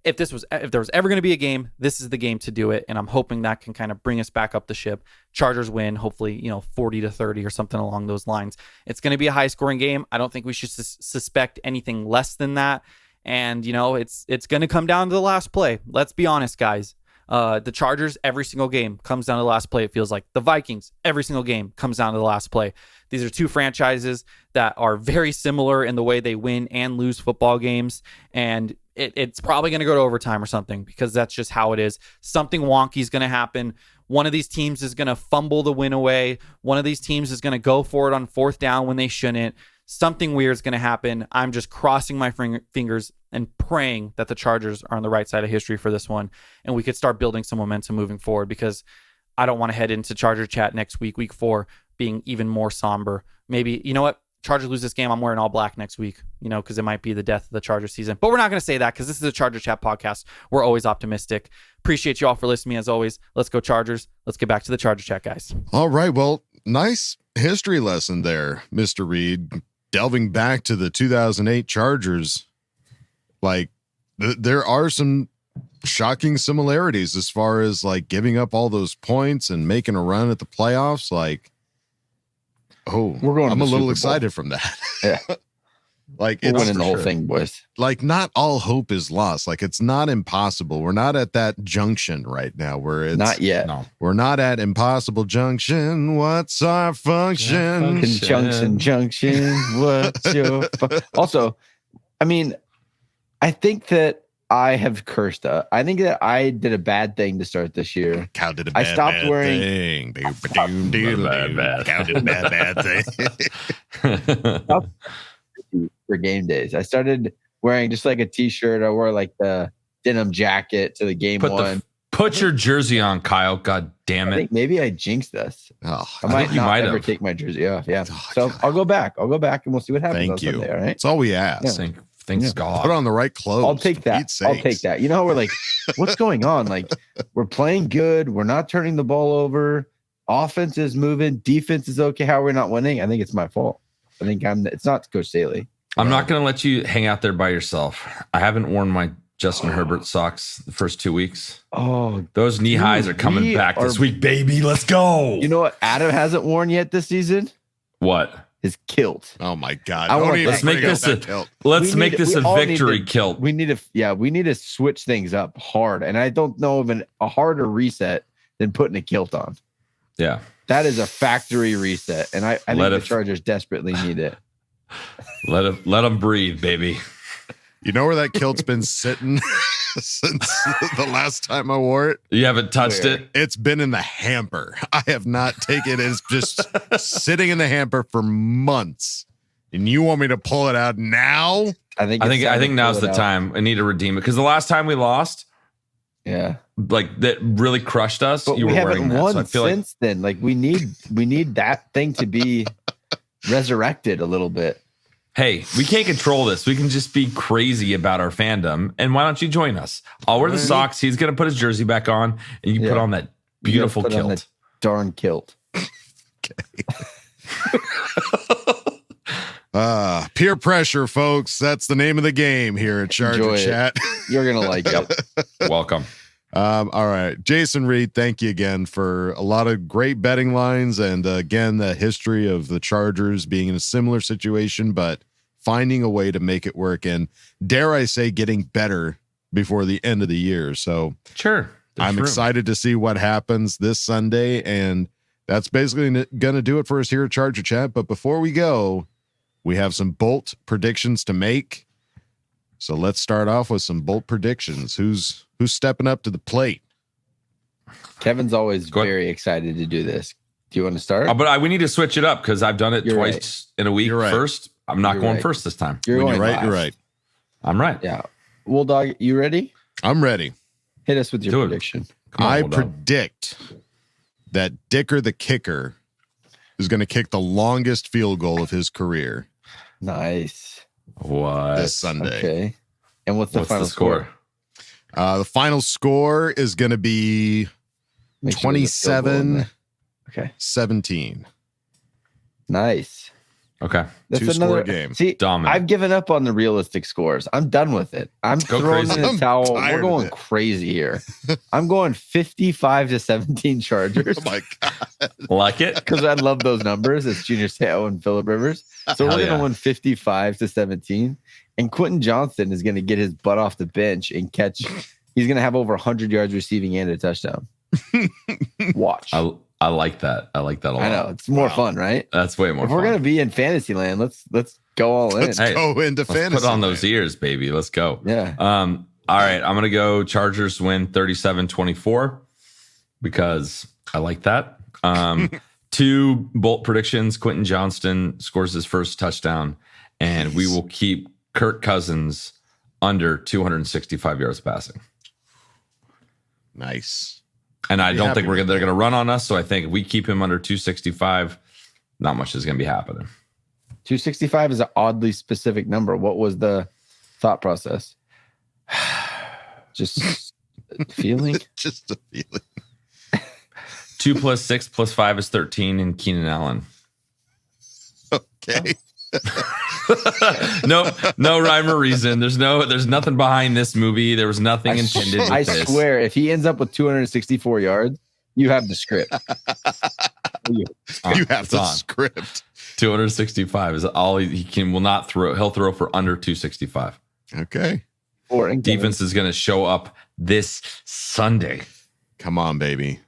If there was ever going to be a game, this is the game to do it. And I'm hoping that can kind of bring us back up the ship. Chargers win, hopefully, 40-30 or something along those lines. It's going to be a high scoring game. I don't think we should suspect anything less than that. And, it's going to come down to the last play. Let's be honest, guys. The Chargers, every single game comes down to the last play. It feels like the Vikings, every single game comes down to the last play. These are 2 franchises that are very similar in the way they win and lose football games. And it's probably going to go to overtime or something because that's just how it is. Something wonky is going to happen. One of these teams is going to fumble the win away. One of these teams is going to go for it on 4th down when they shouldn't. Something weird is going to happen. I'm just crossing my fingers and praying that the Chargers are on the right side of history for this one, and we could start building some momentum moving forward because I don't want to head into Charger chat next week, week 4, being even more somber. Maybe, you know what? Chargers lose this game, I'm wearing all black next week, because it might be the death of the Charger season. But we're not going to say that because this is a Charger Chat podcast. We're always optimistic. Appreciate you all for listening as always. Let's go Chargers. Let's get back to the Charger Chat, guys. All right. Well, nice history lesson there, Mr. Reed. Delving back to the 2008 Chargers, there are some shocking similarities as far as giving up all those points and making a run at the playoffs. We're going. I'm a little excited from that. Yeah. We're winning the whole thing, boys. Not all hope is lost. It's not impossible. We're not at that junction right now where it's not yet. No, we're not at impossible junction. What's our function? Junction. What's your also? I think that I have cursed. I think that I did a bad thing to start this year. Cow did a I bad, stopped bad wearing. thing. Cow did a bad thing. For game days, I started wearing just a t-shirt. I wore the denim jacket to the game one. Put your jersey on, Kyle. God damn it! I think maybe I jinxed us. Oh, I might not ever take my jersey off. Yeah, so God. I'll go back and we'll see what happens. Thank you. Sunday, all right? That's all we ask. Yeah. Thanks God. Put on the right clothes. I'll take that. I'll take that. You know how we're what's going on? We're playing good. We're not turning the ball over. Offense is moving. Defense is okay. How are we not winning? I think it's my fault. I think it's not Coach Staley. I'm not going to let you hang out there by yourself. I haven't worn my Justin Herbert socks the first 2 weeks. Oh, those knee highs are coming back this week, baby. Let's go. You know what Adam hasn't worn yet this season? What? His kilt. Oh my God! Let's make this a victory kilt. We need to switch things up hard, and I don't know of a harder reset than putting a kilt on. Yeah, that is a factory reset, and I think the Chargers desperately need it. Let them breathe, baby. You know where that kilt's been sitting since the last time I wore it? You haven't touched it? It's been in the hamper. I have not taken it. It's just sitting in the hamper for months. And you want me to pull it out now? I think now's the time. I need to redeem it because the last time we lost, that really crushed us. But you we were haven't wearing that. won So I feel since then. We need that thing to be resurrected a little bit. Hey, we can't control this. We can just be crazy about our fandom. And why don't you join us? I'll wear the socks. He's going to put his jersey back on, and you put on that beautiful kilt. On the darn kilt. Peer pressure, folks. That's the name of the game here at Charger Chat. You're going to like it. Welcome. All right. Jason Reed, thank you again for a lot of great betting lines. And again, the history of the Chargers being in a similar situation, but finding a way to make it work. And dare I say, getting better before the end of the year. So sure. I'm excited to see what happens this Sunday. And that's basically going to do it for us here at Charger Chat. But before we go, we have some Bolt predictions to make. So let's start off with some Bolt predictions. Who's stepping up to the plate? Kevin's always very excited to do this. Do you want to start? But we need to switch it up because I've done it twice in a week first. I'm not going first this time. You're right. I'm right. Yeah. Well, Dog, you ready? I'm ready. Hit us with your prediction. I predict that Dicker the kicker is going to kick the longest field goal of his career. Nice. What? This Sunday. Okay. And what's the final score? The final score is going to be 27-17. Nice. Okay. That's Two-score game. See, dominant. I've given up on the realistic scores. I'm done with it. I'm throwing in the towel. We're going crazy here. I'm going 55-17 Chargers. Oh my God. Like it? Because I love those numbers. It's Junior Seau and Phillip Rivers. So we're going to win 55-17. And Quentin Johnston is going to get his butt off the bench and catch. He's going to have over 100 yards receiving and a touchdown. Watch. I like that. I like that a lot. I know. It's more fun, right? That's way more if fun. we're going to be in fantasy land, let's go all in. Let's go into fantasy. Put on those ears, baby. Let's go. Yeah. All right. I'm going to go Chargers win 37-24 because I like that. 2 Bolt predictions. Quentin Johnston scores his first touchdown, and we will keep Kirk Cousins under 265 yards passing. Nice. And I don't think they're going to run on us. So I think if we keep him under 265, not much is going to be happening. 265 is an oddly specific number. What was the thought process? Just feeling? Just a feeling. 2 + 6 + 5 is 13 in Keenan Allen. Okay. No rhyme or reason. There's nothing behind this movie. There was nothing intended with I this. swear, if he ends up with 264 yards, you have the script. You have the script. 265 is all will not throw. He'll throw for under 265. Okay. Defense is going to show up this Sunday. Come on, baby.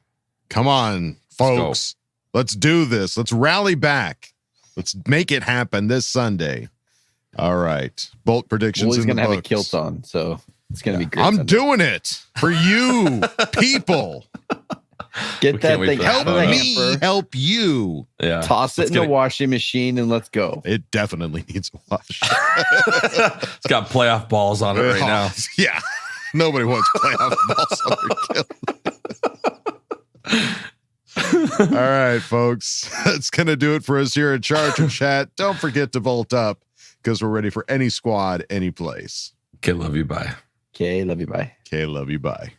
Come on, folks. Let's do this. Let's rally back. Let's make it happen this Sunday. All right. Bolt predictions. Well, he's going to have a kilt on, so it's going to be great. I'm doing it for you, people. Get that thing out of the hamper. Help you. Yeah. Toss it in the washing machine and let's go. It definitely needs a wash. It's got playoff balls on it right now. Yeah. Nobody wants playoff balls on their kilt. All right, folks. That's going to do it for us here at Charger Chat. Don't forget to vote up because we're ready for any squad, any place. Okay, love you. Bye. Okay, love you. Bye. Okay, love you. Bye.